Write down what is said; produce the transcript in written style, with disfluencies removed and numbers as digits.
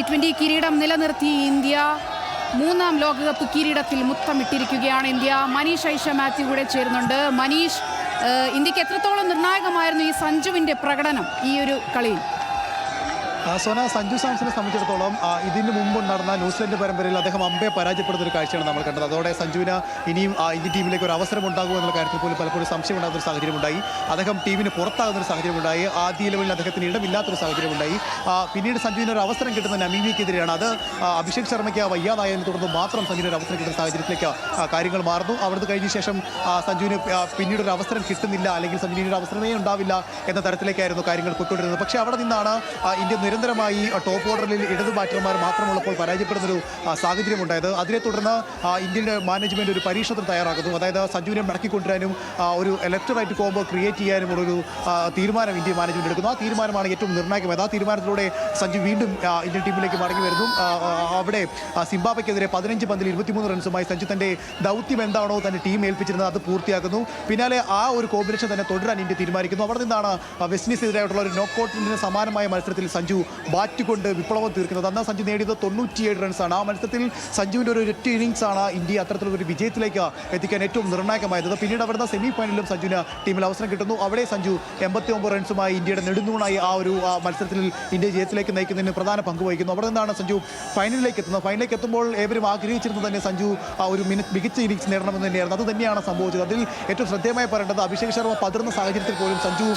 T20 കിരീടം നിലനിർത്തി India മൂന്നാം ലോകകപ്പ് കിരീടത്തിൽ മുത്തമിട്ടിരിക്കുകയാണ് ഇന്ത്യ. മനീഷ് ഐഷ മാത്യു കൂടെ ചേരുന്നുണ്ട്. മനീഷ്, ഇന്ത്യക്ക് എത്രത്തോളം നിർണായകമായിരുന്നു ഈ സഞ്ജുവിന്റെ പ്രകടനം ഈ ഒരു കളിയിൽ? സോന, സഞ്ജു സാംസനെ സംബന്ധിച്ചിടത്തോളം ഇതിന് മുമ്പ് നടന്ന ന്യൂസിലൻഡ് പരമ്പരയിൽ അദ്ദേഹം അമ്പയെ പരാജയപ്പെടുന്ന ഒരു കാഴ്ചയാണ് നമ്മൾ കണ്ടത്. അതോടെ സഞ്ജുവിന് ഇനിയും ഇന്ത്യൻ ടീമിലേക്ക് ഒരു അവസരം ഉണ്ടാകുമോ എന്നുള്ള കാര്യത്തിൽ പോലും പലപ്പോഴും സംശയം ഉണ്ടാകുന്ന ഒരു സാഹചര്യമുണ്ടായി. അദ്ദേഹം ടീമിന് പുറത്താകുന്ന ഒരു സാഹചര്യമുണ്ടായി. ആദ്യ ലെവലിൽ അദ്ദേഹത്തിന് ഇടമില്ലാത്തൊരു സാഹചര്യമുണ്ടായി. പിന്നീട് സഞ്ജുവിന് ഒരു അവസരം കിട്ടുന്ന നമീബിയക്കെതിരെയാണ്. അത് അഭിഷേക് ശർമ്മയ്ക്ക് വയ്യാതായതിനെ തുടർന്ന് മാത്രം സഞ്ജുവിന് ഒരു അവസരം കിട്ടുന്ന സാഹചര്യത്തിലേക്ക് കാര്യങ്ങൾ മാറുന്നു. അവിടുന്ന് കഴിഞ്ഞ ശേഷം സഞ്ജുവിന് പിന്നീട് ഒരു അവസരം കിട്ടുന്നില്ല, അല്ലെങ്കിൽ സഞ്ജുവിന് ഒരു അവസരമേ ഉണ്ടാവില്ല എന്ന തരത്തിലേക്കായിരുന്നു കാര്യങ്ങൾ പോയിക്കൊണ്ടിരുന്നത്. പക്ഷേ അവിടെ നിന്നാണ് ഇന്ത്യ നിരന്തരമായി ടോപ്പ് ഓർഡറിൽ ഇടതു ബാറ്റർമാർ മാത്രമുള്ളപ്പോൾ പരാജയപ്പെടുന്നൊരു സാഹചര്യമുണ്ടായത്. അതിനെ തുടർന്ന് ഇന്ത്യയുടെ മാനേജ്മെൻറ്റ് ഒരു പരീക്ഷണത്തിന് തയ്യാറാക്കുന്നു. അതായത് സഞ്ജുവിനെ മടക്കിക്കൊണ്ടുവരാനും ഒരു ലെഫ്റ്റ് റൈറ്റ് കോംബോ ക്രിയേറ്റ് ചെയ്യാനുമുള്ളൊരു തീരുമാനം ഇന്ത്യ മാനേജ്മെൻറ്റ് എടുക്കുന്നു. ആ തീരുമാനമാണ് ഏറ്റവും നിർണായകമായത്. ആ തീരുമാനത്തിലൂടെ സഞ്ജു വീണ്ടും ഇന്ത്യൻ ടീമിലേക്ക് മടങ്ങി വരുന്നു. അവിടെ സിംബാബ്വെക്കെതിരെ 15 പന്തിൽ 23 റൺസുമായി സഞ്ജു തൻ്റെ ദൗത്യം എന്താണോ തൻ്റെ ടീം ഏൽപ്പിച്ചിരുന്നത് അത് പൂർത്തിയാക്കുന്നു. പിന്നാലെ ആ ഒരു കോമ്പിനേഷൻ തന്നെ തുടരാൻ ഇന്ത്യ തീരുമാനിക്കുന്നു. അവിടെ നിന്നാണ് വെസ്റ്റ് ഇൻഡീസിനെതിരായിട്ടുള്ള ഒരു നോക്കൌട്ടിന് സമാനമായ മത്സരത്തിൽ സഞ്ജു ബാറ്റ് കൊണ്ട് വിപ്ലവം തീർക്കുന്നത്. അന്ന് സഞ്ജു നേടിയത് 97 റൺസാണ്. ആ മത്സരത്തിൽ സഞ്ജുവിൻ്റെ ഒരു ഒറ്റ ഇന്നിങ്സാണ് ഇന്ത്യ അത്തരത്തിലൊരു വിജയത്തിലേക്ക് എത്തിക്കാൻ ഏറ്റവും നിർണായകമായത്. പിന്നീട് അവിടുന്ന് സെമി ഫൈനലിലും സഞ്ജുവിന് ടീമിൽ അവസരം കിട്ടുന്നു. അവിടെ സഞ്ജു 89 റൺസുമായി ഇന്ത്യയുടെ നെടുന്നൂണായി ആ ഒരു മത്സരത്തിൽ ഇന്ത്യ ജയത്തിലേക്ക് നയിക്കുന്നതിന് പ്രധാന പങ്ക് വഹിക്കുന്നു. അവിടെ നിന്നാണ് സഞ്ജു ഫൈനലിലേക്ക് എത്തുന്നത്. ഫൈനലിലേക്ക് എത്തുമ്പോൾ ഏവരും ആഗ്രഹിച്ചിരുന്നത് തന്നെ സഞ്ജു ഒരു മികച്ച ഇന്നിങ്സ് നേടണമെന്ന് തന്നെയായിരുന്നു. അത് തന്നെയാണ് സംഭവിച്ചത്. അതിൽ ഏറ്റവും ശ്രദ്ധേയമായി പറയേണ്ടത് അഭിഷേക് ശർമ്മ പതിർന്ന സാഹചര്യത്തിൽ പോലും സഞ്ജു